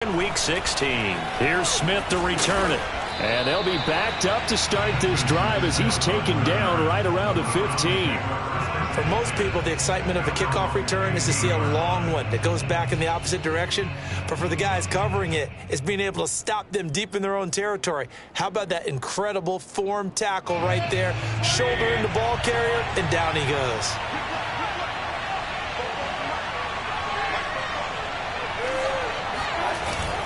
In Week 16, here's Smith to return it. And they'll be backed up to start this drive as he's taken down right around the 15. For most people, the excitement of the kickoff return is to see a long one that goes back in the opposite direction. But for the guys covering it, it's being able to stop them deep in their own territory. How about that incredible form tackle right there? Shoulder in the ball carrier, and down he goes.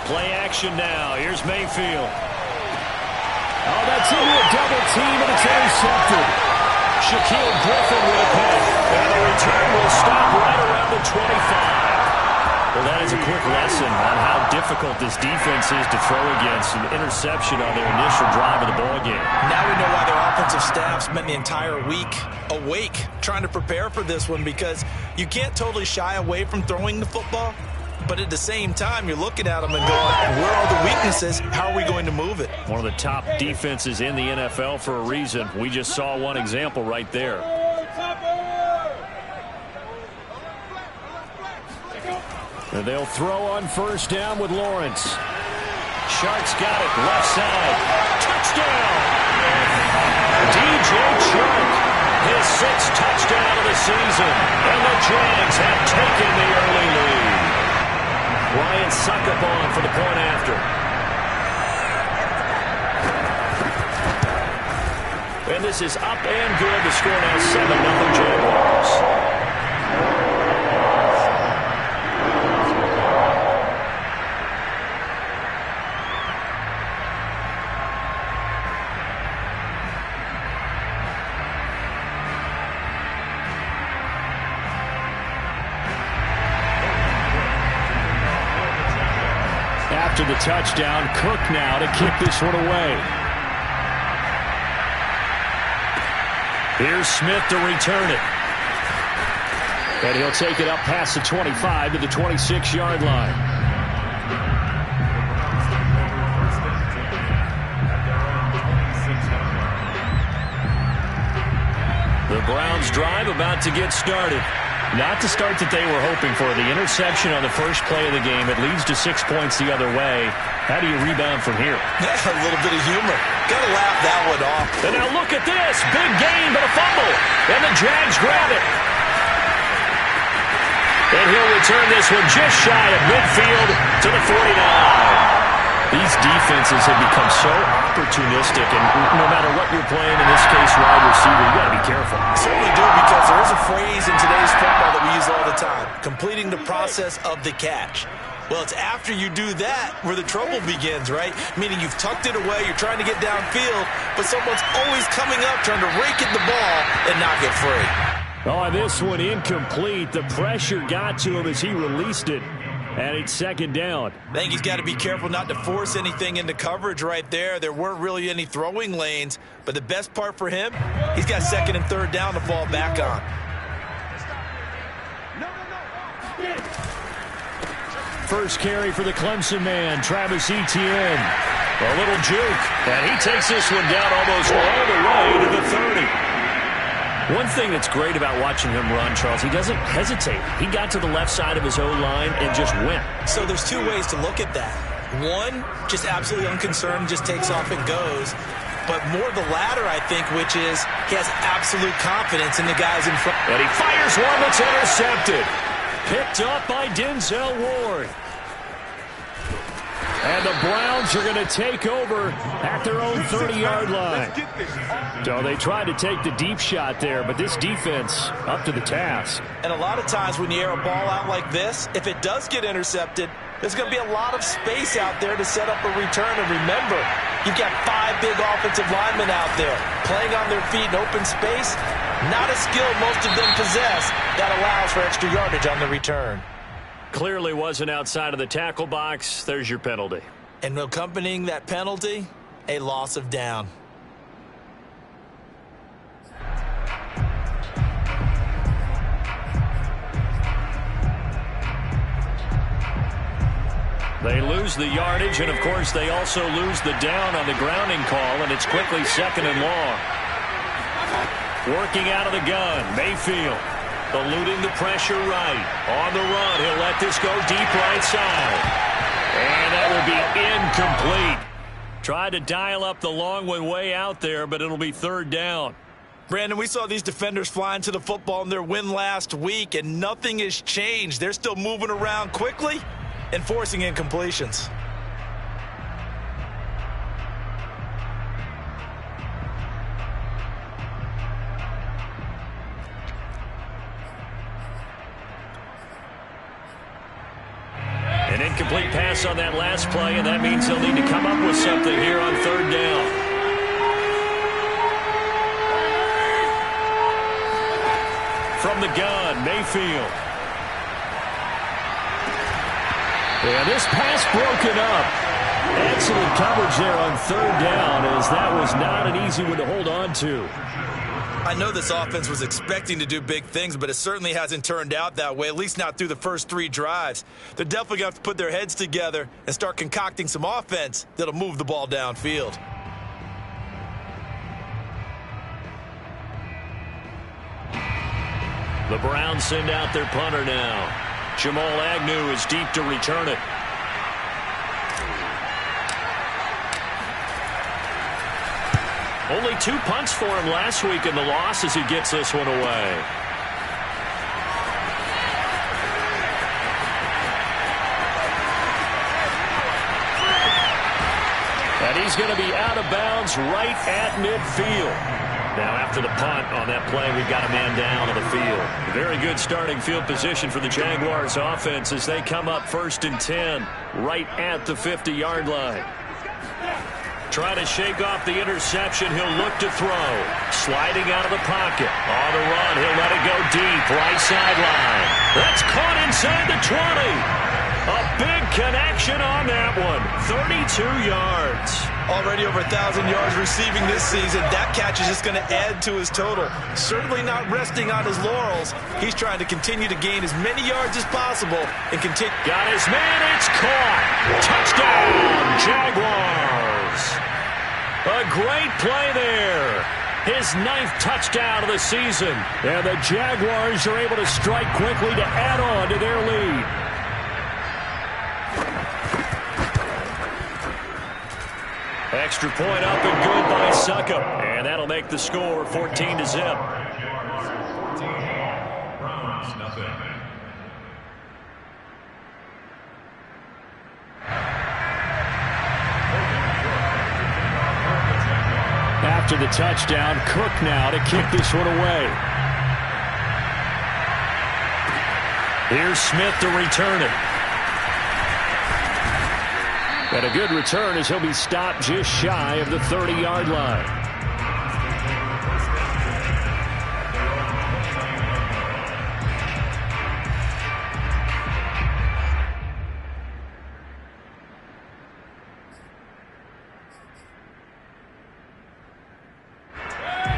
Play action now. Here's Mayfield. Oh, that's into a double team, and it's intercepted. Shaquille Griffin with a pick. And the return will stop right around the 25. Well, that is a quick lesson on how difficult this defense is to throw against. An interception on their initial drive of the ballgame. Now we know why their offensive staff spent the entire week awake trying to prepare for this one, because you can't totally shy away from throwing the football. But at the same time, you're looking at them and going, where are the weaknesses? How are we going to move it? One of the top defenses in the NFL for a reason. We just saw one example right there. And they'll throw on first down with Lawrence. Shark's got it, left side. Touchdown! DJ Chark, his 6th touchdown of the season. And the Jags have taken the early lead. Ryan Succop for the point after. And this is up and good. The score now 7-0 Jaguars. After the touchdown, Cook now to kick this one away. Here's Smith to return it. And he'll take it up past the 25 to the 26-yard line. The Browns drive about to get started. Not the start that they were hoping for. The interception on the first play of the game. It leads to 6 points the other way. How do you rebound from here? A little bit of humor. Got to laugh that one off. And now look at this. Big gain, but a fumble. And the Jags grab it. And he'll return this one just shy of midfield to the 49. These defenses have become so opportunistic, and no matter what you're playing, in this case, wide receiver, you got to be careful. Certainly do, because there is a phrase in today's football that we use all the time: completing the process of the catch. Well, it's after you do that where the trouble begins, right? Meaning you've tucked it away, you're trying to get downfield, but someone's always coming up trying to rake at the ball and knock it free. Oh, this one incomplete. The pressure got to him as he released it. And it's second down. I think he's got to be careful not to force anything into coverage right there. There weren't really any throwing lanes. But the best part for him, he's got second and third down to fall back on. First carry for the Clemson man, Travis Etienne. A little juke. And he takes this one down almost all the way to the 30. One thing that's great about watching him run, Charles, he doesn't hesitate. He got to the left side of his O-line and just went. So there's two ways to look at that. One, just absolutely unconcerned, just takes off and goes. But more the latter, I think, which is he has absolute confidence in the guys in front. And he fires one that's intercepted. Picked up by Denzel Ward. And the Browns are going to take over at their own 30-yard line. So they tried to take the deep shot there, but this defense up to the task. And a lot of times when you air a ball out like this, if it does get intercepted, there's going to be a lot of space out there to set up a return. And remember, you've got 5 big offensive linemen out there playing on their feet in open space. Not a skill most of them possess that allows for extra yardage on the return. Clearly wasn't outside of the tackle box. There's your penalty. And accompanying that penalty, a loss of down. They lose the yardage, and of course they also lose the down on the grounding call, and it's quickly second and long. Working out of the gun, Mayfield. Eluding the pressure right. On the run, he'll let this go deep right side. And incomplete. Tried to dial up the long one way out there, but it'll be third down. Brandon, we saw these defenders flying to the football in their win last week, and nothing has changed. They're still moving around quickly and forcing incompletions. An incomplete pass on that last play, and that means they'll need to come up with something here on third down. From the gun, Mayfield. And this pass broken up. Excellent coverage there on third down, as that was not an easy one to hold on to. I know this offense was expecting to do big things, but it certainly hasn't turned out that way, at least not through the first 3 drives. They're definitely going to have to put their heads together and start concocting some offense that'll move the ball downfield. The Browns send out their punter now. Jamal Agnew is deep to return it. Only 2 punts for him last week in the loss as he gets this one away. And he's going to be out of bounds right at midfield. Now after the punt on that play, we've got a man down on the field. Very good starting field position for the Jaguars offense as they come up 1st and 10 right at the 50-yard line. Trying to shake off the interception. He'll look to throw. Sliding out of the pocket. On the run. He'll let it go deep. Right sideline. That's caught inside the 20. A big connection on that one. 32 yards. Already over 1,000 yards receiving this season. That catch is just going to add to his total. Certainly not resting on his laurels. He's trying to continue to gain as many yards as possible and continue. Got his man. It's caught. Touchdown, Jaguars. A great play there. His 9th touchdown of the season. And the Jaguars are able to strike quickly to add on to their lead. Extra point up and good by Succop. And that'll make the score 14-0. After the touchdown, Cook now to kick this one away. Here's Smith to return it. And a good return as he'll be stopped just shy of the 30-yard line.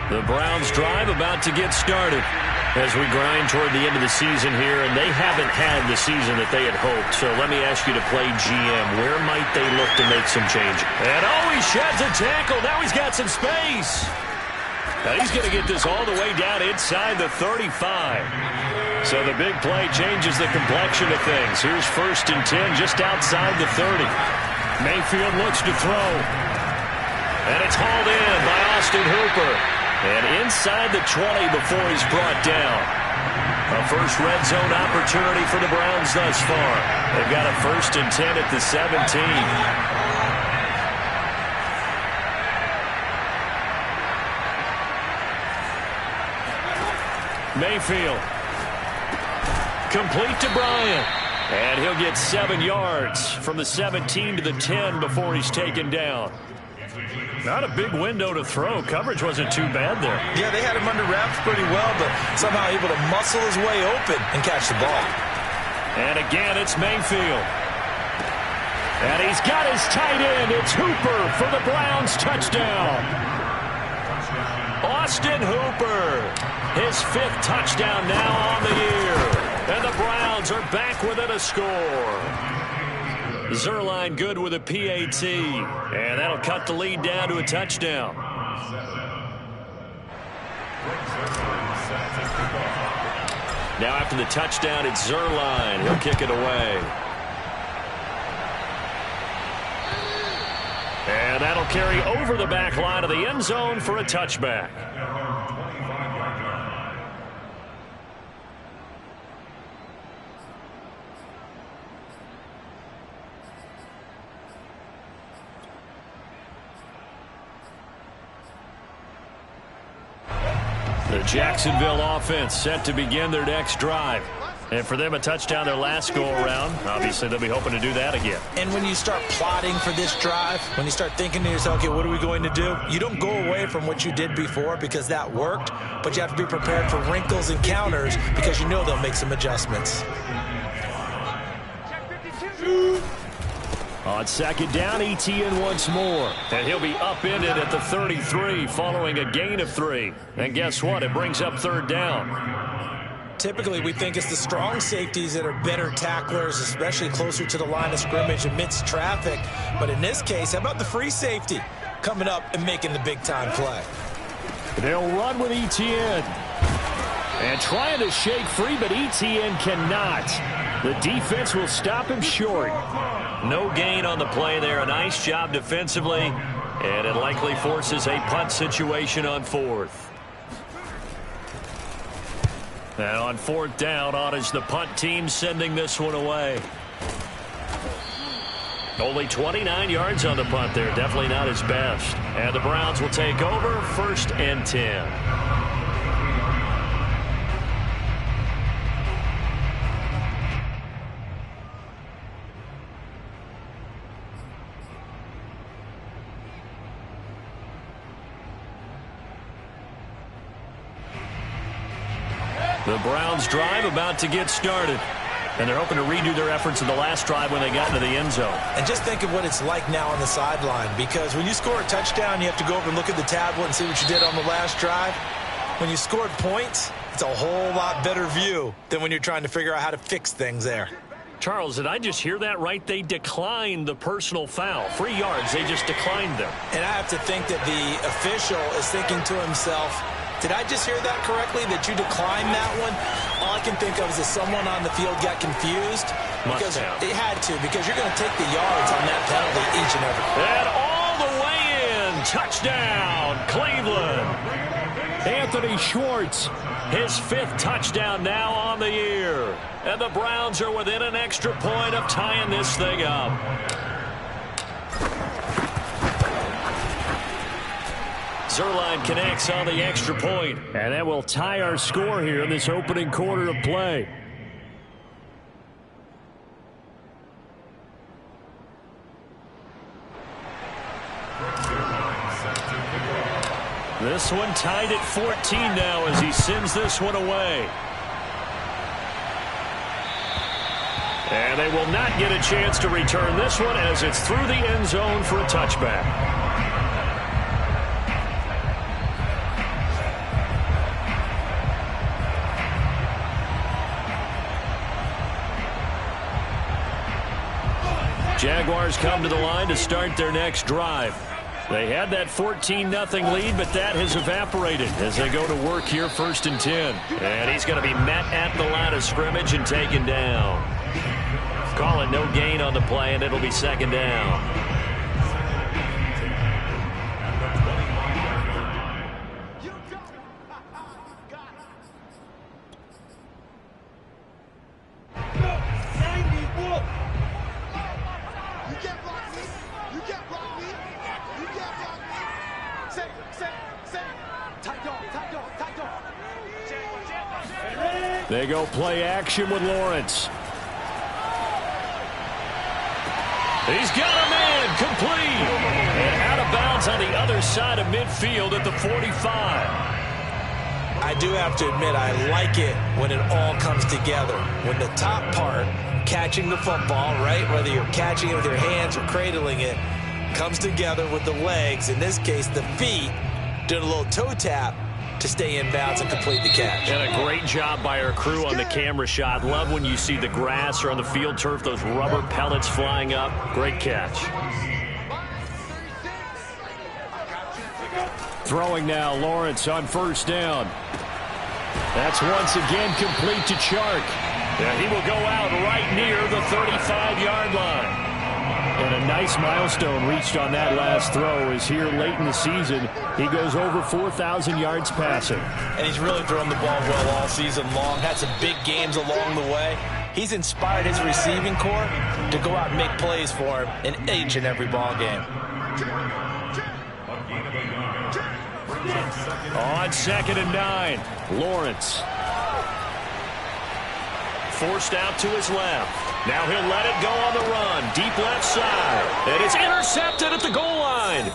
The Browns drive about to get started as we grind toward the end of the season here, and they haven't had the season that they had hoped. So let me ask you to play GM. Where might they look to make some changes? And he sheds a tackle. Now he's got some space. Now he's going to get this all the way down inside the 35. So the big play changes the complexion of things. Here's 1st and 10 just outside the 30. Mayfield looks to throw. And it's hauled in by Austin Hooper. And inside the 20 before he's brought down. A first red zone opportunity for the Browns thus far. They've got a 1st and 10 at the 17. Mayfield. Complete to Bryant. And he'll get 7 yards from the 17 to the 10 before he's taken down. Not a big window to throw. Coverage wasn't too bad there. Yeah, they had him under wraps pretty well, but somehow able to muscle his way open and catch the ball. And again, it's Mayfield. And he's got his tight end. It's Hooper for the Browns touchdown. Austin Hooper, his 5th touchdown now on the year. And the Browns are back within a score. Zuerlein good with a PAT, and that'll cut the lead down to a touchdown. Now after the touchdown, it's Zuerlein. He'll kick it away. They'll carry over the back line of the end zone for a touchback. The Jacksonville offense set to begin their next drive. And for them, a touchdown their last go-around. Obviously, they'll be hoping to do that again. And when you start plotting for this drive, when you start thinking to yourself, okay, what are we going to do? You don't go away from what you did before because that worked, but you have to be prepared for wrinkles and counters because you know they'll make some adjustments. On second down, Etienne once more. And he'll be upended at the 33 following a gain of 3. And guess what? It brings up third down. Typically, we think it's the strong safeties that are better tacklers, especially closer to the line of scrimmage amidst traffic. But in this case, how about the free safety coming up and making the big-time play? They'll run with Etienne. And trying to shake free, but Etienne cannot. The defense will stop him short. No gain on the play there. A nice job defensively. And it likely forces a punt situation on fourth. And on fourth down, on is the punt team sending this one away. Only 29 yards on the punt there. Definitely not his best. And the Browns will take over 1st and 10. The Browns drive about to get started. And they're hoping to redo their efforts in the last drive when they got into the end zone. And just think of what it's like now on the sideline, because when you score a touchdown, you have to go over and look at the tablet and see what you did on the last drive. When you scored points, it's a whole lot better view than when you're trying to figure out how to fix things there. Charles, did I just hear that right? They declined the personal foul. 3 yards, they just declined them. And I have to think that the official is thinking to himself, did I just hear that correctly, that you declined that one? All I can think of is that someone on the field got confused. Because it had to, because you're going to take the yards on that penalty each and every time. And all the way in. Touchdown, Cleveland. Anthony Schwartz, his 5th touchdown now on the year. And the Browns are within an extra point of tying this thing up. Zuerlein connects on the extra point. And that will tie our score here in this opening quarter of play. This one tied at 14 now as he sends this one away. And they will not get a chance to return this one as it's through the end zone for a touchback. Jaguars come to the line to start their next drive. They had that 14-0 lead, but that has evaporated as they go to work here 1st and 10. And he's going to be met at the line of scrimmage and taken down. Calling no gain on the play, and it'll be 2nd down. They go play action with Lawrence. He's got a man complete. And out of bounds on the other side of midfield at the 45. I do have to admit, I like it when it all comes together. When the top part, catching the football, right, whether you're catching it with your hands or cradling it, comes together with the legs, in this case the feet, doing a little toe tap to stay in bounds and complete the catch. And a great job by our crew on the camera shot. Love when you see the grass or on the field turf, those rubber pellets flying up. Great catch. Throwing now, Lawrence on 1st down. That's once again complete to Chark. And he will go out right near the 35-yard line. And a nice milestone reached on that last throw as here late in the season, he goes over 4,000 yards passing. And he's really thrown the ball well all season long, had some big games along the way. He's inspired his receiving corps to go out and make plays for him in each and every ball game. On 2nd and 9, Lawrence. Forced out to his left. Now he'll let it go on the run. Deep left side. And it's intercepted at the goal line.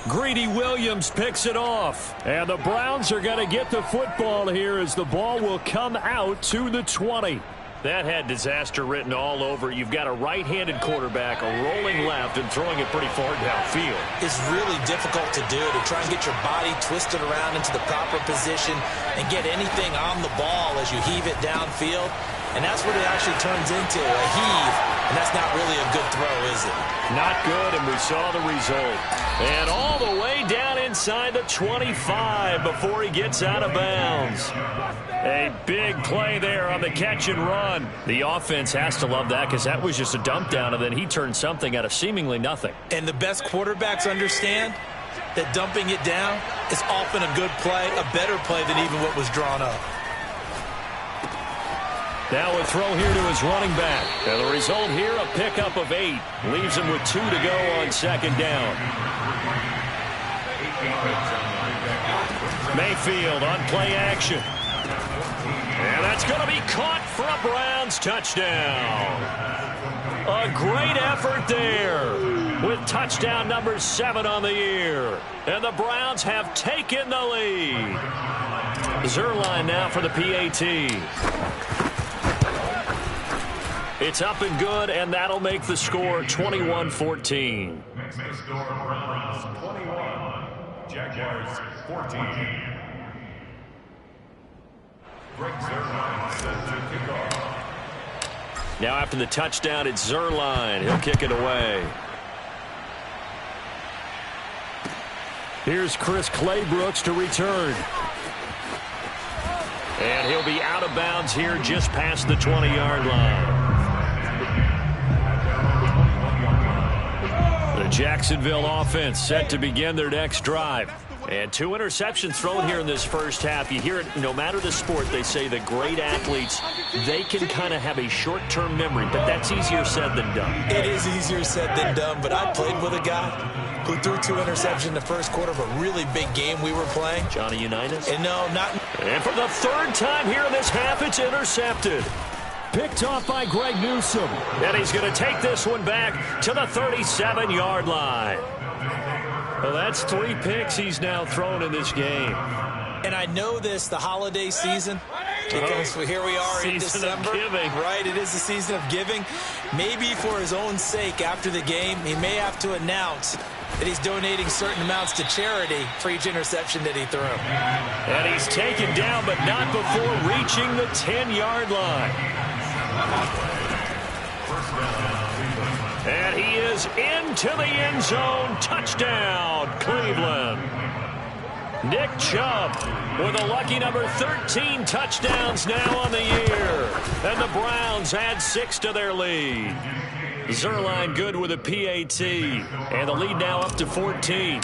Greedy Williams picks it off. And the Browns are going to get the football here as the ball will come out to the 20. That had disaster written all over. You've got a right-handed quarterback, a rolling left, and throwing it pretty far downfield. It's really difficult to do, to try and get your body twisted around into the proper position and get anything on the ball as you heave it downfield. And that's what it actually turns into, a heave. And that's not really a good throw, is it? Not good, and we saw the result. And all the way down inside the 25 before he gets out of bounds. A big play there on the catch and run. The offense has to love that because that was just a dump down, and then he turned something out of seemingly nothing. And the best quarterbacks understand that dumping it down is often a good play, a better play than even what was drawn up. Now a throw here to his running back. And the result here, a pickup of 8. Leaves him with 2 to go on 2nd down. Mayfield on play action. And that's going to be caught for a Browns touchdown. A great effort there with touchdown number 7 on the year. And the Browns have taken the lead. Zuerlein now for the PAT. It's up and good, and that'll make the score 21-14. Next score, Browns 21, Jaguars 14. Greg Zuerlein set to kick off. Now after the touchdown, it's Zuerlein. He'll kick it away. Here's Chris Claybrooks to return. And he'll be out of bounds here just past the 20-yard line. The Jacksonville offense set to begin their next drive. And 2 interceptions thrown here in this first half. You hear it, no matter the sport, they say that great athletes, they can kind of have a short-term memory, but that's easier said than done. It is easier said than done, but I played with a guy who threw 2 interceptions in the first quarter of a really big game we were playing. Johnny Unitas? And no, not. And for the 3rd time here in this half, it's intercepted. Picked off by Greg Newsome. And he's going to take this one back to the 37-yard line. Well, that's 3 picks he's now thrown in this game. And I know this, the holiday season, because here we are in December. Right, it is the season of giving. Maybe for his own sake after the game, he may have to announce that he's donating certain amounts to charity for each interception that he threw. And he's taken down, but not before reaching the 10-yard line. And he is into the end zone. Touchdown, Cleveland. Nick Chubb with a lucky number 13 touchdowns now on the year. And the Browns add 6 to their lead. Zuerlein good with a PAT. And the lead now up to 14.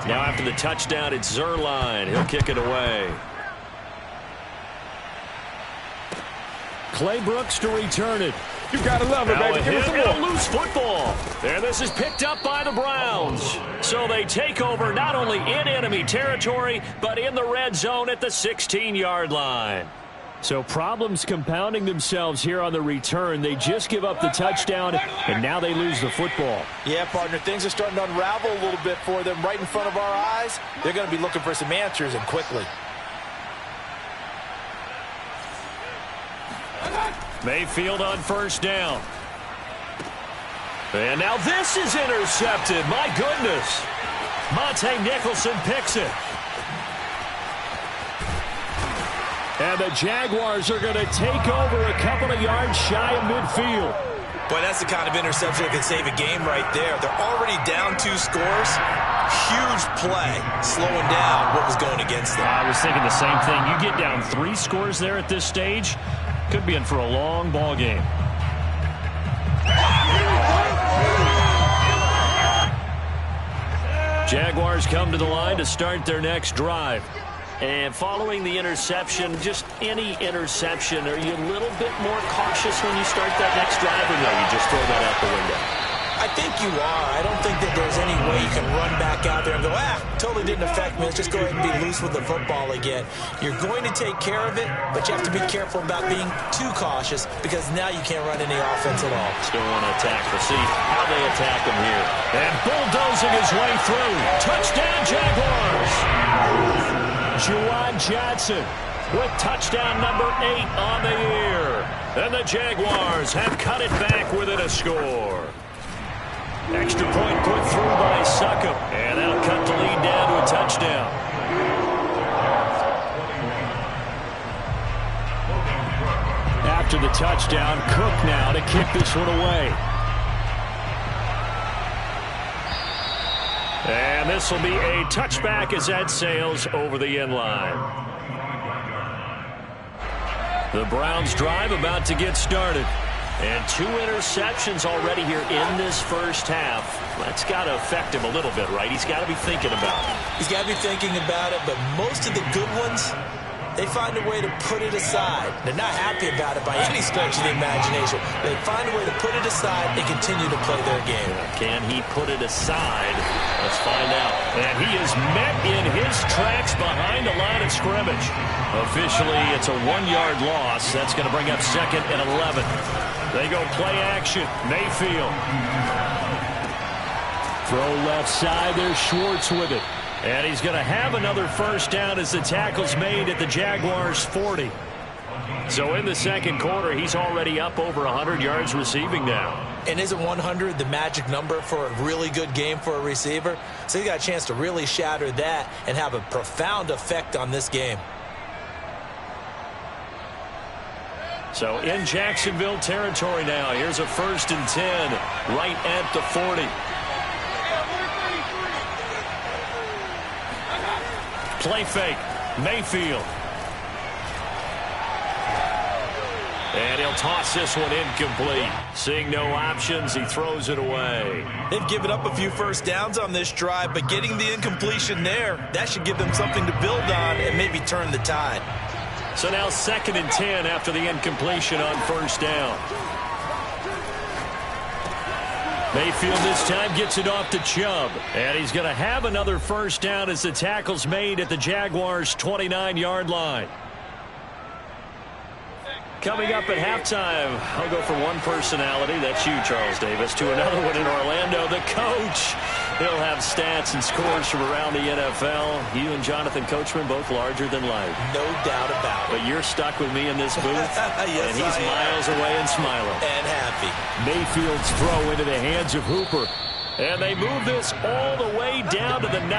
Now after the touchdown, it's Zuerlein. He'll kick it away. Claybrooks to return it. You gotta love it, baby. Give us some more. A loose football. And this is picked up by the Browns. So they take over not only in enemy territory, but in the red zone at the 16-yard line. So problems compounding themselves here on the return. They just give up the touchdown, and now they lose the football. Yeah, partner, things are starting to unravel a little bit for them right in front of our eyes. They're going to be looking for some answers, and quickly. Mayfield on 1st down. And now this is intercepted. My goodness. Monte Nicholson picks it. And the Jaguars are going to take over a couple of yards shy of midfield. Boy, that's the kind of interception that can save a game right there. They're already down 2 scores. Huge play, slowing down what was going against them. I was thinking the same thing. You get down 3 scores there at this stage, could be in for a long ball game. Jaguars come to the line to start their next drive. And following the interception, just any interception, are you a little bit more cautious when you start that next drive, or no, you just throw that out the window? I think you are. I don't think that there's any way you can run back out there and go, totally didn't affect me. Let's just go ahead and be loose with the football again. You're going to take care of it, but you have to be careful about being too cautious because now you can't run any offense at all. Still want to attack. We'll see how they attack him here. And bulldozing his way through. Touchdown, Jaguars! Juwan Johnson with touchdown number 8 on the year. And the Jaguars have cut it back within a score. Extra point put through by Succop. And that'll cut the lead down to a touchdown. After the touchdown, Cook now to kick this one away. And this will be a touchback as that sails over the end line. The Browns drive about to get started. And 2 interceptions already here in this first half. That's got to affect him a little bit, right? He's got to be thinking about it. He's got to be thinking about it, but most of the good ones, they find a way to put it aside. They're not happy about it by any stretch of the imagination. They find a way to put it aside and continue to play their game. Can he put it aside? Let's find out. And he is met in his tracks behind the line of scrimmage. Officially, it's a 1-yard loss. That's going to bring up 2nd and 11. They go play action. Mayfield. Throw left side. There's Schwartz with it. And he's going to have another first down as the tackle's made at the Jaguars' 40. So in the second quarter, he's already up over 100 yards receiving now. And isn't 100 the magic number for a really good game for a receiver? So he got a chance to really shatter that and have a profound effect on this game. So in Jacksonville territory now. Here's a 1st and 10 right at the 40. Play fake. Mayfield. And he'll toss this one incomplete. Seeing no options, he throws it away. They've given up a few first downs on this drive, but getting the incompletion there, that should give them something to build on and maybe turn the tide. So now 2nd and 10 after the incompletion on first down. Mayfield this time gets it off to Chubb. And he's going to have another first down as the tackle's made at the Jaguars' 29-yard line. Coming up at halftime, I'll go for one personality. That's you, Charles Davis. To another one in Orlando, the coach. He'll have stats and scores from around the NFL. You and Jonathan Coachman both larger than life. No doubt about it. But you're stuck with me in this booth. Yes, and he's miles away and smiling. And happy. Mayfield's throw into the hands of Hooper. And they move this all the way down to the 9.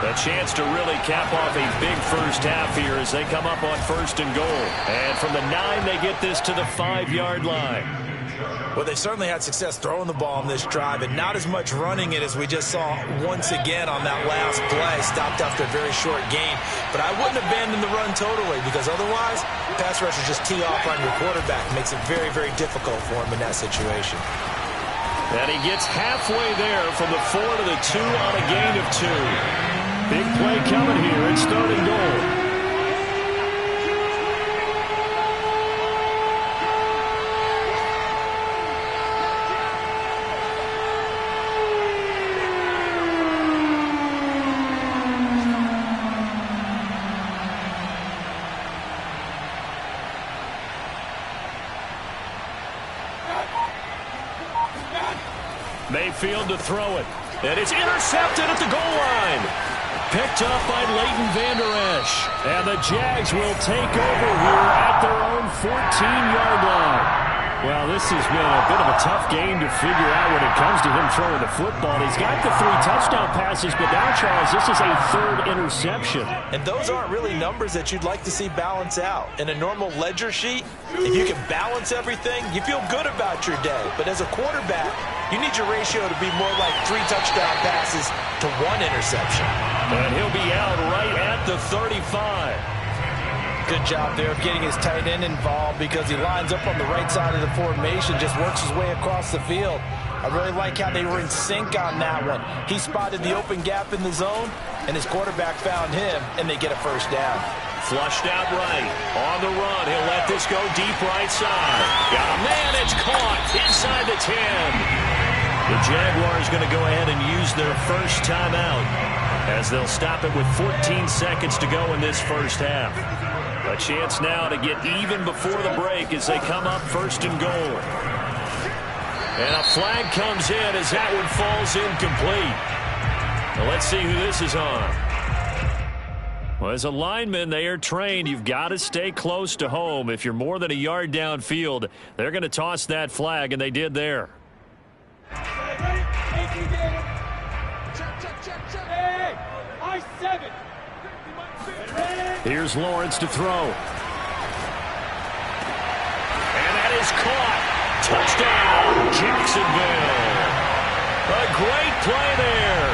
A chance to really cap off a big first half here as they come up on 1st and goal. And from the 9, they get this to the 5-yard line. Well, they certainly had success throwing the ball in this drive and not as much running it as we just saw once again on that last play. Stopped after a very short gain. But I wouldn't abandon the run totally because otherwise, pass rushers just tee off on your quarterback. Makes it very, very difficult for him in that situation. And he gets halfway there from the 4 to the 2 on a gain of 2. Big play coming here. It's 3rd and goal. Mayfield to throw it. And it's intercepted at the goal line. Picked up by Leighton Vander Esch. And the Jags will take over here at their own 14-yard line. Well, this has been a bit of a tough game to figure out when it comes to him throwing the football. He's got the 3 touchdown passes, but now, Charles, this is a 3rd interception. And those aren't really numbers that you'd like to see balance out. In a normal ledger sheet, if you can balance everything, you feel good about your day. But as a quarterback, you need your ratio to be more like 3 touchdown passes to 1 interception. And he'll be out right at the 35. Good job there of getting his tight end involved because he lines up on the right side of the formation, just works his way across the field. I really like how they were in sync on that one. He spotted the open gap in the zone, and his quarterback found him, and they get a first down. Flushed out right. On the run. He'll let this go deep right side. Got a man. It's caught inside the 10. The Jaguars going to go ahead and use their first timeout as they'll stop it with 14 seconds to go in this first half. A chance now to get even before the break as they come up first and goal. And a flag comes in as that one falls incomplete. Now let's see who this is on. Well, as a lineman, they are trained. You've got to stay close to home. If you're more than a yard downfield, they're going to toss that flag, and they did there. Here's Lawrence to throw. And that is caught. Touchdown, Jacksonville. A great play there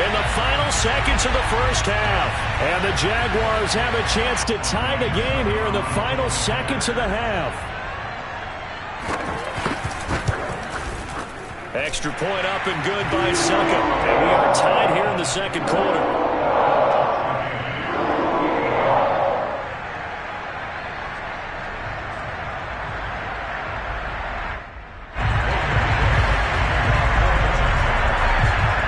in the final seconds of the first half. And the Jaguars have a chance to tie the game here in the final seconds of the half. Extra point up and good by Succop. And we are tied here in the second quarter.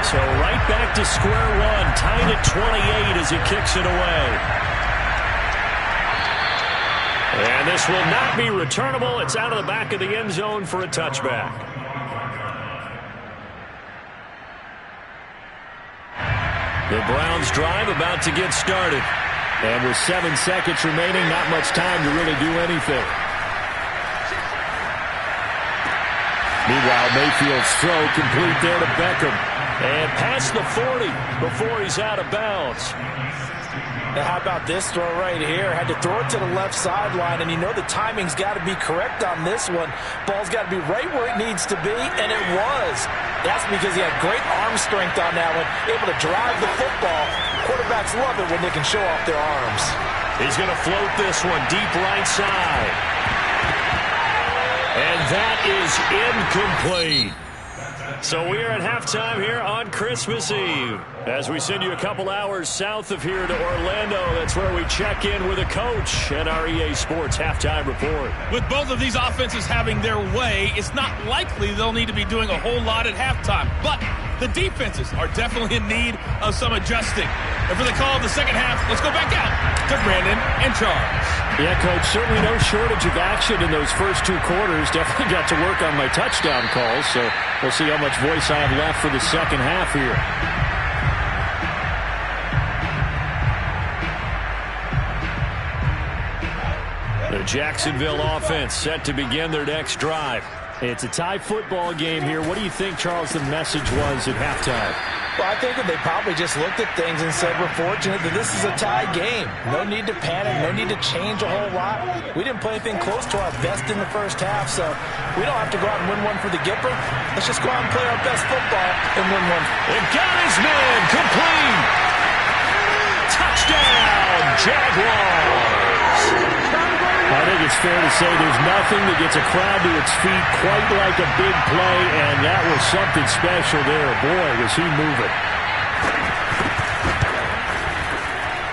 So right back to square one, tied at 28 as he kicks it away. And this will not be returnable. It's out of the back of the end zone for a touchback. The Browns drive about to get started. And with 7 seconds remaining, not much time to really do anything. Meanwhile, Mayfield's throw complete there to Beckham. And past the 40 before he's out of bounds. Now how about this throw right here? Had to throw it to the left sideline, and you know the timing's got to be correct on this one. Ball's got to be right where it needs to be, and it was. That's because he had great arm strength on that one, able to drive the football. Quarterbacks love it when they can show off their arms. He's going to float this one deep right side. And that is incomplete. So we are at halftime here on Christmas Eve. As we send you a couple hours south of here to Orlando, that's where we check in with a coach at our EA Sports Halftime Report. With both of these offenses having their way, it's not likely they'll need to be doing a whole lot at halftime. But the defenses are definitely in need of some adjusting. And for the call of the second half, let's go back out to Brandon and Charles. Yeah, Coach, certainly no shortage of action in those first 2 quarters. Definitely got to work on my touchdown calls, so we'll see how much voice I have left for the second half here. The Jacksonville offense set to begin their next drive. It's a tie football game here. What do you think, Charles, the message was at halftime? Well, I think that they probably just looked at things and said, we're fortunate that this is a tie game. No need to panic, no need to change a whole lot. We didn't play anything close to our best in the first half, so we don't have to go out and win one for the Gipper. Let's just go out and play our best football and win one. It got his man complete. Touchdown, Jaguars. I think it's fair to say there's nothing that gets a crowd to its feet quite like a big play, and that was something special there. Boy, was he moving.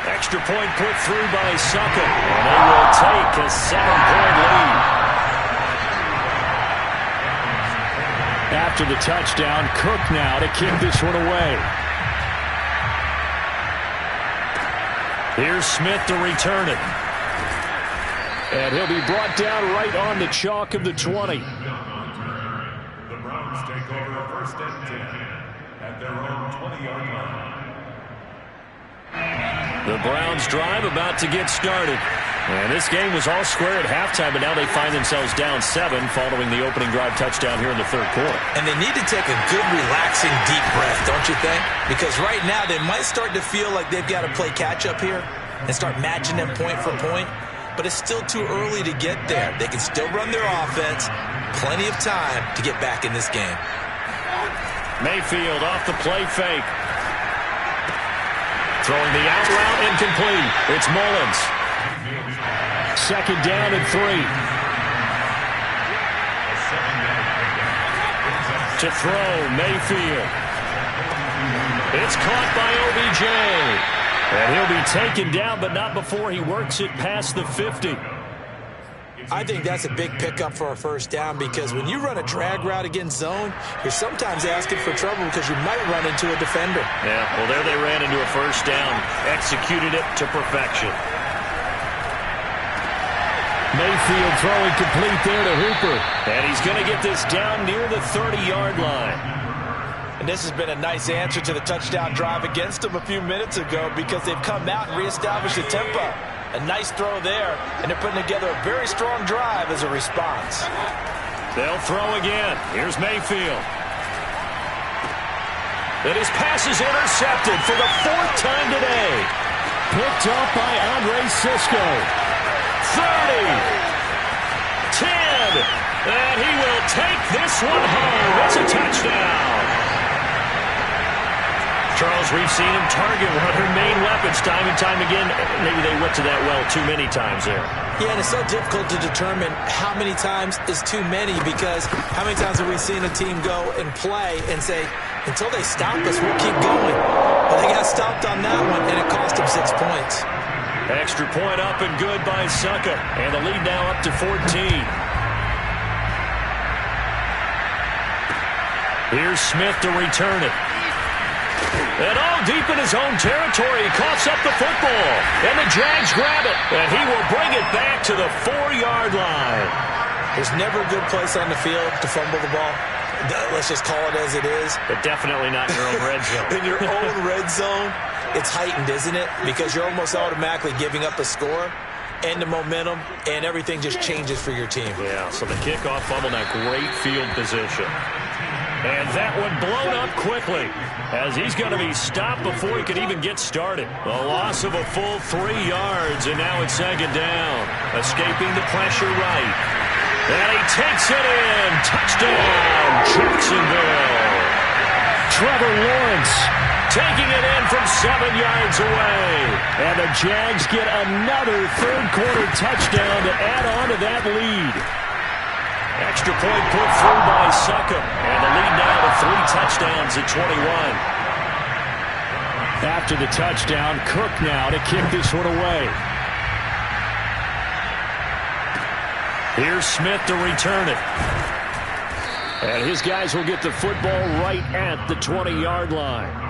Extra point put through by Succop, and they will take a 7-point lead. After the touchdown, Cook now to kick this one away. Here's Smith to return it. And he'll be brought down right on the chalk of the 20. The Browns take over first and 10 at their own 20-yard line. The Browns drive about to get started. And this game was all square at halftime, but now they find themselves down 7 following the opening drive touchdown here in the third quarter. And they need to take a good, relaxing, deep breath, don't you think? Because right now they might start to feel like they've got to play catch-up here and start matching them point for point. But it's still too early to get there. They can still run their offense. Plenty of time to get back in this game. Mayfield off the play fake. Throwing the out route incomplete. It's Mullins. Second down and 3. To throw, Mayfield. It's caught by OBJ. And he'll be taken down, but not before he works it past the 50. I think that's a big pickup for a first down because when you run a drag route against zone, you're sometimes asking for trouble because you might run into a defender. Yeah, well, there they ran into a first down. Executed it to perfection. Mayfield throwing complete there to Hooper. And he's going to get this down near the 30-yard line. And this has been a nice answer to the touchdown drive against them a few minutes ago because they've come out and reestablished the tempo. A nice throw there, and they're putting together a very strong drive as a response. They'll throw again. Here's Mayfield. And his pass is intercepted for the 4th time today. Picked up by Andre Cisco. 30. 10. And he will take this one home. It's a touchdown. Charles, we've seen him target one of their main weapons time and time again. Maybe they went to that well too many times there. Yeah, and it's so difficult to determine how many times is too many because how many times have we seen a team go and play and say, until they stop us, we'll keep going. But they got stopped on that one, and it cost them 6 points. Extra point up and good by Suckup. And the lead now up to 14. Here's Smith to return it. And all deep in his own territory, he coughs up the football. And the Jags grab it. And he will bring it back to the 4-yard line. There's never a good place on the field to fumble the ball. Let's just call it as it is. But definitely not in your own red zone. In your own red zone, it's heightened, isn't it? Because you're almost automatically giving up a score and the momentum, and everything just changes for your team. Yeah, so the kickoff fumble, that great field position. And that one blown up quickly as he's going to be stopped before he can even get started. A loss of a full 3 yards, and now it's 2nd down. Escaping the pressure right. And he takes it in. Touchdown, Jacksonville. Trevor Lawrence taking it in from 7 yards away. And the Jags get another third-quarter touchdown to add on to that lead. Extra point put through by Suckup. And the lead now to 3 touchdowns at 21. After the touchdown, Cook now to kick this one away. Here's Smith to return it. And his guys will get the football right at the 20-yard line.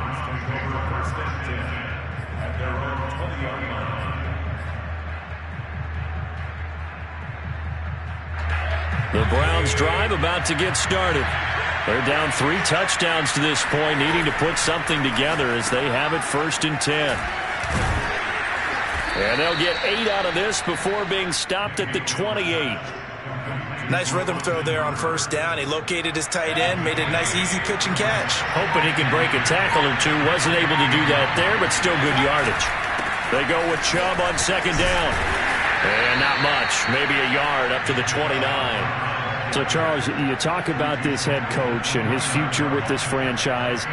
The Browns drive about to get started. They're down 3 touchdowns to this point, needing to put something together as they have it 1st and 10. And they'll get 8 out of this before being stopped at the 28. Nice rhythm throw there on 1st down. He located his tight end, made it a nice easy pitch and catch. Hoping he can break a tackle or two. Wasn't able to do that there, but still good yardage. They go with Chubb on 2nd down. And not much, maybe a yard up to the 29. So, Charles, you talk about this head coach and his future with this franchise.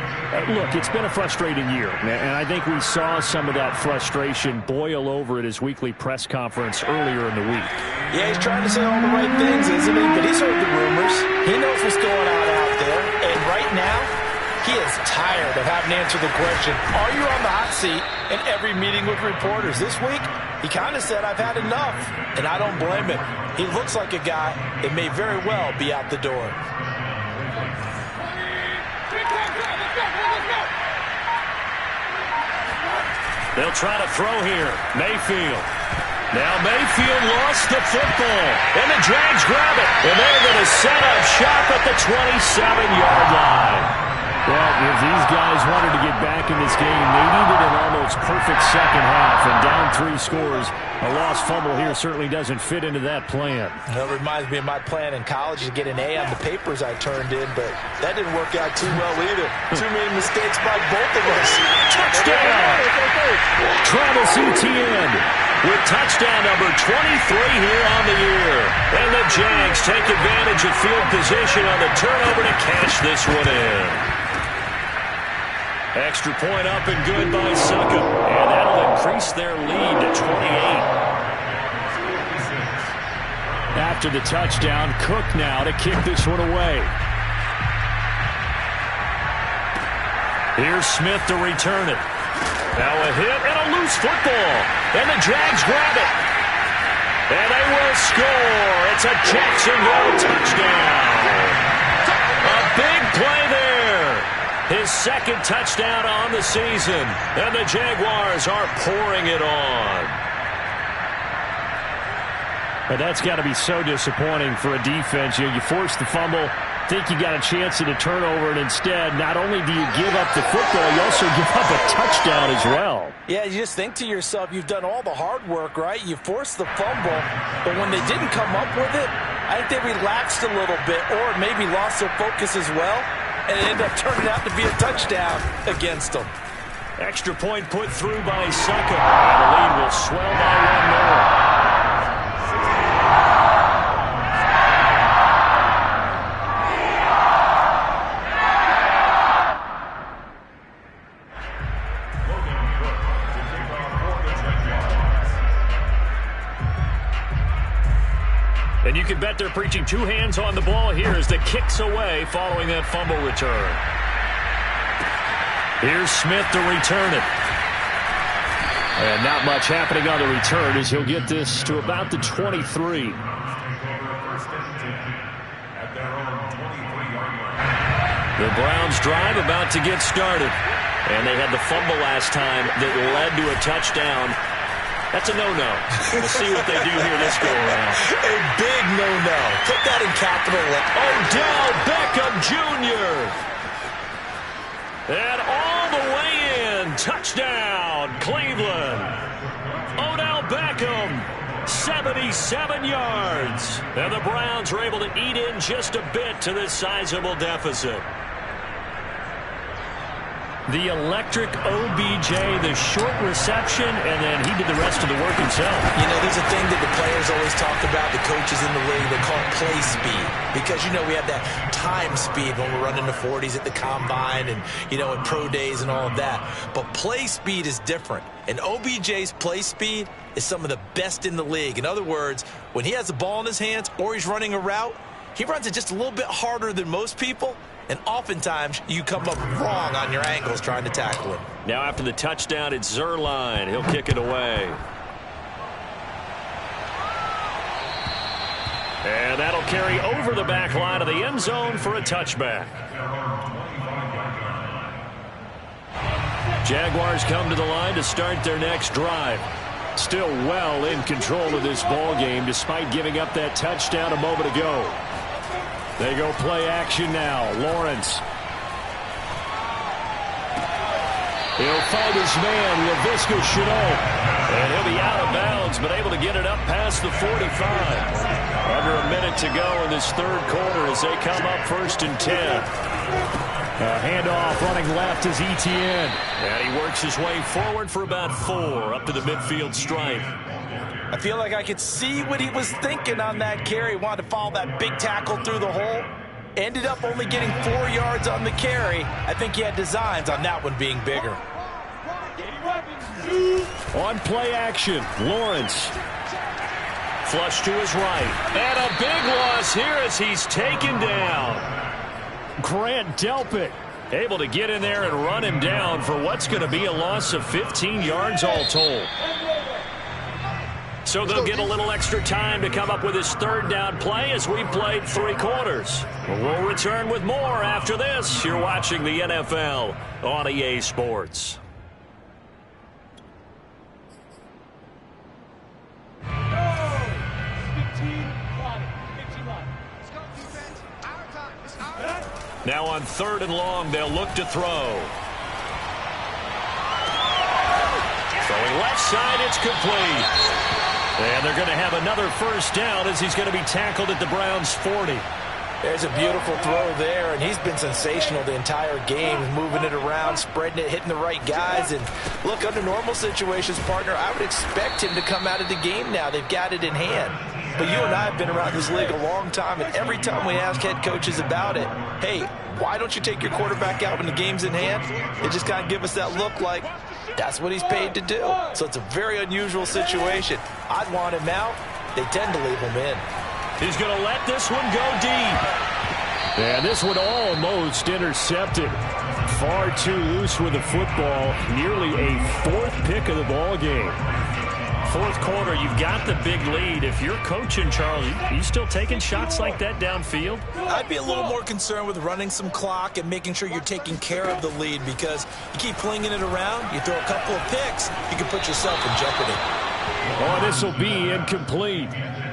Look, it's been a frustrating year, and I think we saw some of that frustration boil over at his weekly press conference earlier in the week. Yeah, he's trying to say all the right things, isn't he? But he's heard the rumors. He knows what's going on out there. And right now, he is tired of having to answer the question, are you on the hot seat in every meeting with reporters? This week, he kind of said, I've had enough, and I don't blame him. He looks like a guy that may very well be out the door. They'll try to throw here. Mayfield. Now Mayfield lost the football, and the Jags grab it. And they're going to set up shop at the 27-yard line. Well, if these guys wanted to get back in this game, they needed an almost perfect second half, and down 3 scores. A lost fumble here certainly doesn't fit into that plan. That reminds me of my plan in college to get an A on the papers I turned in, but that didn't work out too well either. Too many mistakes by both of us. Touchdown! Travis Etienne with touchdown number 23 here on the year. And the Jags take advantage of field position on the turnover to cash this one in. Extra point up and good by Suckup. And that'll increase their lead to 28. After the touchdown, Cook now to kick this one away. Here's Smith to return it. Now a hit and a loose football. And the Jags grab it. And they will score. It's a Jacksonville touchdown. A big play there. His second touchdown on the season. And the Jaguars are pouring it on. But that's got to be so disappointing for a defense. You force the fumble, think you got a chance at a turnover, and instead, not only do you give up the football, you also give up a touchdown as well. Yeah, you just think to yourself, you've done all the hard work, right? You forced the fumble, but when they didn't come up with it, I think they relaxed a little bit or maybe lost their focus as well, and it ended up turning out to be a touchdown against them. Extra point put through by Succop, and the lead will swell by one more. And you can bet they're preaching two hands on the ball here as the kick's away following that fumble return. Here's Smith to return it. And not much happening on the return as he'll get this to about the 23. The Browns drive about to get started. And they had the fumble last time that led to a touchdown. That's a no-no. We'll see what they do here this go-around. A big no-no. Put that in capital. Odell Beckham Jr. And all the way in. Touchdown, Cleveland. Odell Beckham, 77 yards. And the Browns are able to eat in just a bit to this sizable deficit. The electric OBJ, the short reception, and then he did the rest of the work himself. You know, there's a thing that the players always talk about, the coaches in the league, they call it play speed. Because, you know, we have that time speed when we're running the 40s at the combine and, you know, in pro days and all of that. But play speed is different. And OBJ's play speed is some of the best in the league. In other words, when he has the ball in his hands or he's running a route, he runs it just a little bit harder than most people. And oftentimes, you come up wrong on your angles trying to tackle him. Now after the touchdown, it's Zuerlein. He'll kick it away. And that'll carry over the back line of the end zone for a touchback. Jaguars come to the line to start their next drive. Still well in control of this ball game despite giving up that touchdown a moment ago. They go play action now. Lawrence. He'll find his man, Laviska Shenault. And he'll be out of bounds, but able to get it up past the 45. Under a minute to go in this third quarter as they come up 1st and 10. Handoff running left is Etienne. And he works his way forward for about 4 up to the midfield stripe. I feel like I could see what he was thinking on that carry. Wanted to follow that big tackle through the hole. Ended up only getting 4 yards on the carry. I think he had designs on that one being bigger. On play action, Lawrence. Flush to his right. And a big loss here as he's taken down. Grant Delpit able to get in there and run him down for what's going to be a loss of 15 yards all told. So they'll get a little extra time to come up with his third down play as we played 3 quarters. We'll return with more after this. You're watching the NFL on EA Sports. Now on 3rd and long, they'll look to throw. Throwing left side, it's complete. And they're going to have another first down as he's going to be tackled at the Browns' 40. There's a beautiful throw there, and he's been sensational the entire game, moving it around, spreading it, hitting the right guys. And look, under normal situations, partner, I would expect him to come out of the game now. They've got it in hand. But you and I have been around this league a long time, and every time we ask head coaches about it, hey, why don't you take your quarterback out when the game's in hand? They just kind of give us that look like, that's what he's paid to do. So it's a very unusual situation. I'd want him out. They tend to leave him in. He's going to let this one go deep. And this one almost intercepted. Far too loose with the football. Nearly a 4th pick of the ball game. 4th quarter, you've got the big lead. If you're coaching, Charles, you still taking shots like that downfield? I'd be a little more concerned with running some clock and making sure you're taking care of the lead, because you keep flinging it around, you throw a couple of picks, you can put yourself in jeopardy. Oh, this will be incomplete.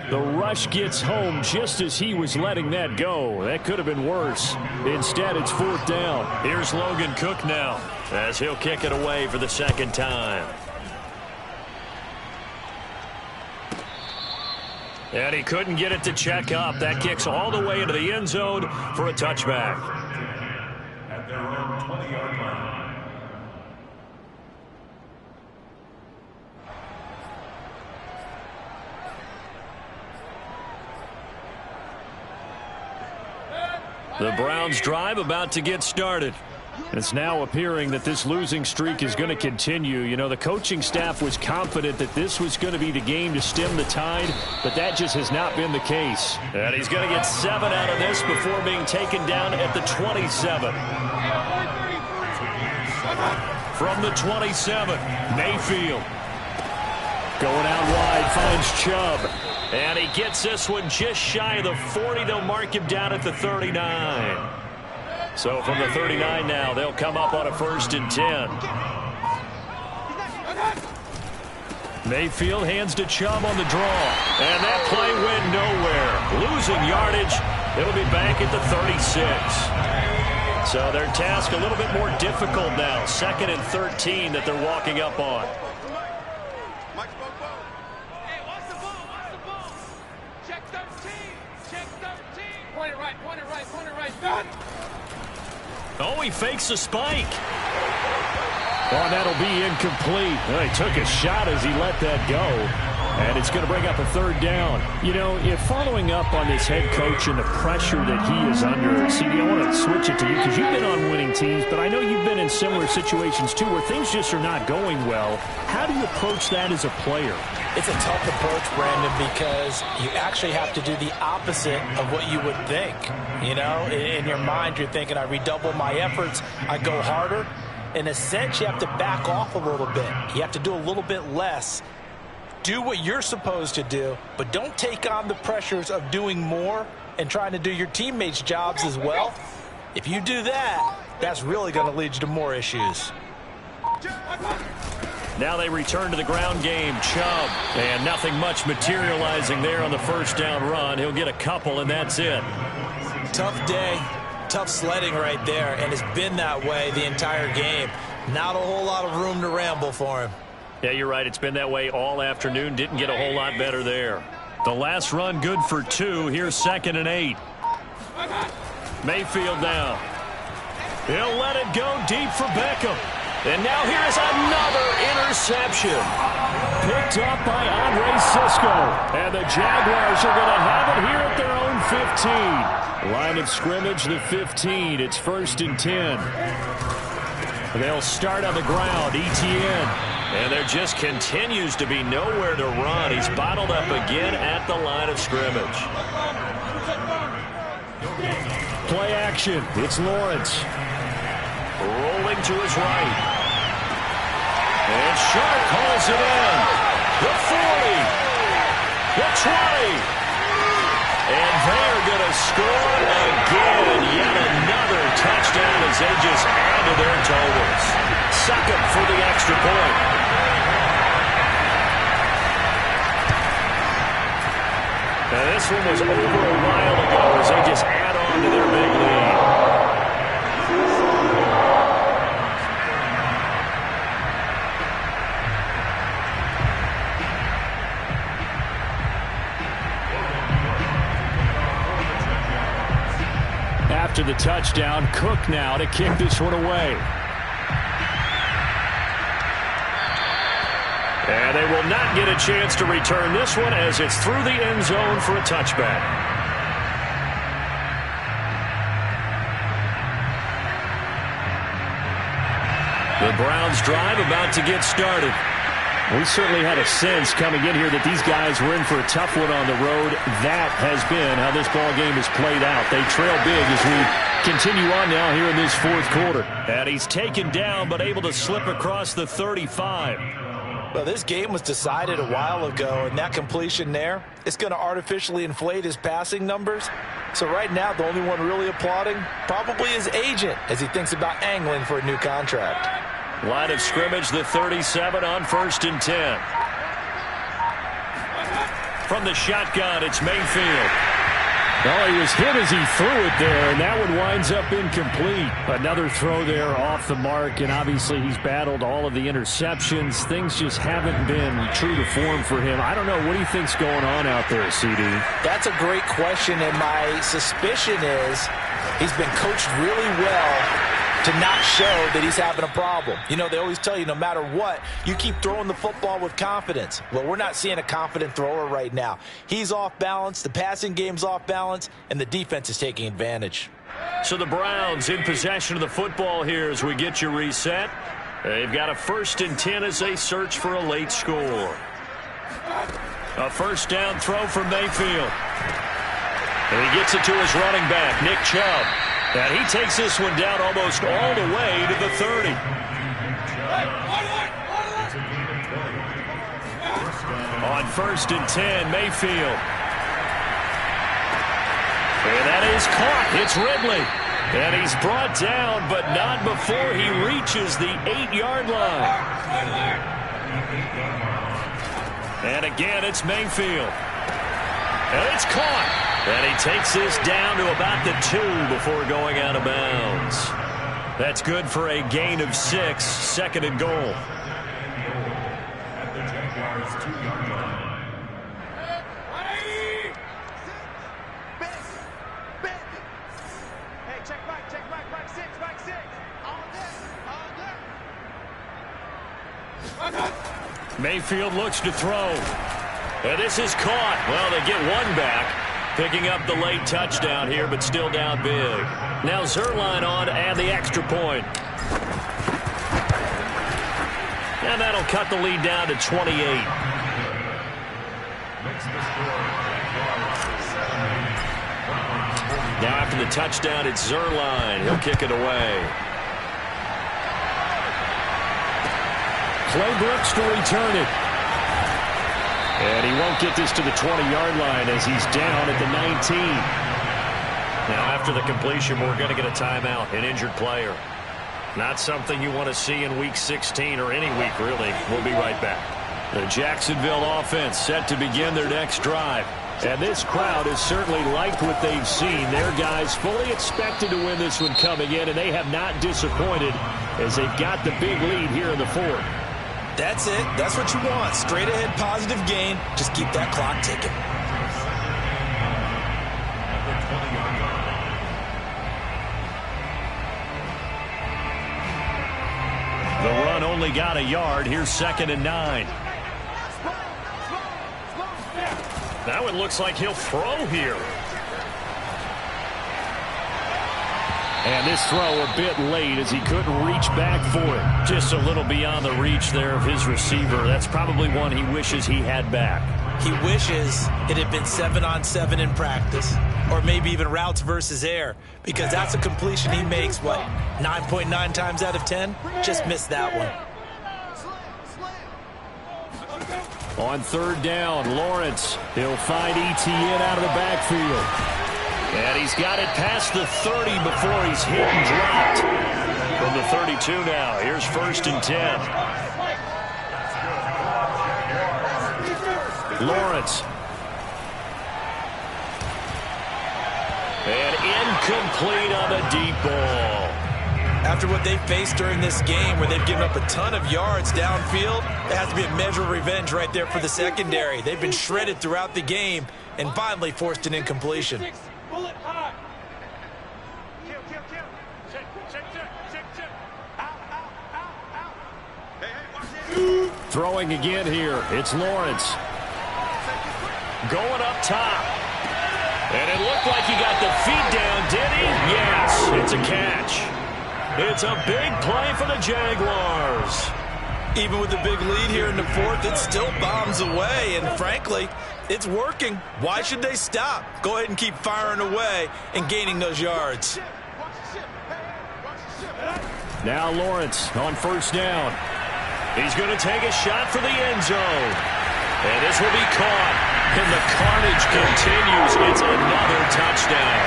The rush gets home just as he was letting that go. That could have been worse. Instead, it's 4th down. Here's Logan Cook now as he'll kick it away for the 2nd time. And he couldn't get it to check up. That kicks all the way into the end zone for a touchback. At their own 20-yard line. The Browns drive about to get started. It's now appearing that this losing streak is going to continue. You know, the coaching staff was confident that this was going to be the game to stem the tide, but that just has not been the case. And he's going to get 7 out of this before being taken down at the 27. From the 27, Mayfield. Going out wide, finds Chubb. And he gets this one just shy of the 40. They'll mark him down at the 39. So from the 39 now, they'll come up on a 1st and 10. Mayfield hands to Chubb on the draw. And that play went nowhere. Losing yardage. It'll be back at the 36. So their task a little bit more difficult now. 2nd and 13 that they're walking up on. Hey, watch the ball, watch the ball. Check 13, check 13. Point it right, point it right, point it right. Done. Oh, he fakes a spike. Oh, that'll be incomplete. Well, he took a shot as he let that go. And it's going to bring up a 3rd down. You know, if following up on this head coach and the pressure that he is under, CD, I want to switch it to you because you've been on winning teams, but I know you've been in similar situations too where things just are not going well. How do you approach that as a player? It's a tough approach, Brandon, because you actually have to do the opposite of what you would think. You know, in your mind, you're thinking, I redouble my efforts, I go harder. In a sense, you have to back off a little bit. You have to do a little bit less. Do what you're supposed to do, but don't take on the pressures of doing more and trying to do your teammates' jobs as well. If you do that, that's really going to lead you to more issues. Now they return to the ground game. Chubb. And nothing much materializing there on the 1st down run. He'll get a couple, and that's it. Tough day. Tough sledding right there, and it's been that way the entire game. Not a whole lot of room to ramble for him. Yeah, you're right. It's been that way all afternoon. Didn't get a whole lot better there. The last run good for 2. Here's 2nd and 8. Mayfield now. He'll let it go deep for Beckham. And now here's another interception. Picked up by Andre Sisco. And the Jaguars are going to have it here at their own 15. Line of scrimmage, the 15. It's 1st and 10. They'll start on the ground. Etienne. And there just continues to be nowhere to run. He's bottled up again at the line of scrimmage. Play action. It's Lawrence. Rolling to his right. And Sharp calls it in. The 40. The 20. And they're going to score again. Yet another touchdown as they just add to their totals. Second for the extra point. Now this one was over a while ago as they just add on to their big lead. After the touchdown, Cook now to kick this one away. And they will not get a chance to return this one as it's through the end zone for a touchback. The Browns drive about to get started. We certainly had a sense coming in here that these guys were in for a tough one on the road. That has been how this ball game has played out. They trail big as we continue on now here in this fourth quarter. And he's taken down but able to slip across the 35. Well, this game was decided a while ago, and that completion there, it's going to artificially inflate his passing numbers. So right now, the only one really applauding probably his agent as he thinks about angling for a new contract. Line of scrimmage, the 37 on 1st and 10. From the shotgun, it's Mayfield. Well, he was hit as he threw it there, and that one winds up incomplete. Another throw there off the mark, and obviously he's battled all of the interceptions. Things just haven't been true to form for him. I don't know. What do you think's going on out there, CD? That's a great question, and my suspicion is he's been coached really well to not show that he's having a problem. You know, they always tell you no matter what, you keep throwing the football with confidence. Well, we're not seeing a confident thrower right now. He's off balance, the passing game's off balance, and the defense is taking advantage. So the Browns in possession of the football here as we get you reset. They've got a 1st and 10 as they search for a late score. A first down throw from Mayfield. And he gets it to his running back, Nick Chubb. And he takes this one down almost all the way to the 30. On 1st and 10, Mayfield. And that is caught. It's Ridley. And he's brought down, but not before he reaches the 8-yard line. And again, it's Mayfield. And it's caught. And he takes this down to about the 2 before going out of bounds. That's good for a gain of 6, 2nd and goal. At the Jaguars' 2-yard line. Hey, check back 6, back 6. All day. Mayfield looks to throw. And this is caught. Well, they get one back. Picking up the late touchdown here, but still down big. Now Zuerlein on and the extra point. And that'll cut the lead down to 28. Now after the touchdown, it's Zuerlein. He'll kick it away. Clay Brooks to return it. And he won't get this to the 20-yard line as he's down at the 19. Now, after the completion, we're going to get a timeout, an injured player. Not something you want to see in Week 16 or any week, really. We'll be right back. The Jacksonville offense set to begin their next drive. And this crowd has certainly liked what they've seen. Their guys fully expected to win this one coming in, and they have not disappointed as they've got the big lead here in the fourth. That's it. That's what you want. Straight ahead positive gain. Just keep that clock ticking. The run only got a yard. Here's 2nd and 9. Now it looks like he'll throw here. And this throw a bit late as he couldn't reach back for it. Just a little beyond the reach there of his receiver. That's probably one he wishes he had back. He wishes it had been 7-on-7 in practice, or maybe even routes versus air, because that's a completion he makes, what, 9.9 times out of 10? Just missed that one. On 3rd down, Lawrence. He'll find Etienne out of the backfield. And he's got it past the 30 before he's hit and dropped. From the 32 now, here's 1st and 10. Lawrence. And incomplete on the deep ball. After what they faced during this game where they've given up a ton of yards downfield, there has to be a measure of revenge right there for the secondary. They've been shredded throughout the game and finally forced an incompletion. Bullet hot. Kill. Check. Out. Hey, watch it. Throwing again here. It's Lawrence. Going up top. And it looked like he got the feet down, did he? Yes, it's a catch. It's a big play for the Jaguars. Even with the big lead here in the fourth, it still bombs away, and frankly, it's working. Why should they stop? Go ahead and keep firing away and gaining those yards. Now Lawrence on first down. He's going to take a shot for the end zone. And this will be caught. And the carnage continues. It's another touchdown.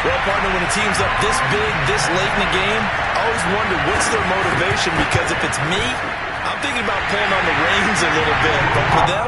Well, partner, when a team's up this big, this late in the game, I always wonder what's their motivation, because if it's me, I'm thinking about pulling on the reins a little bit. But for them,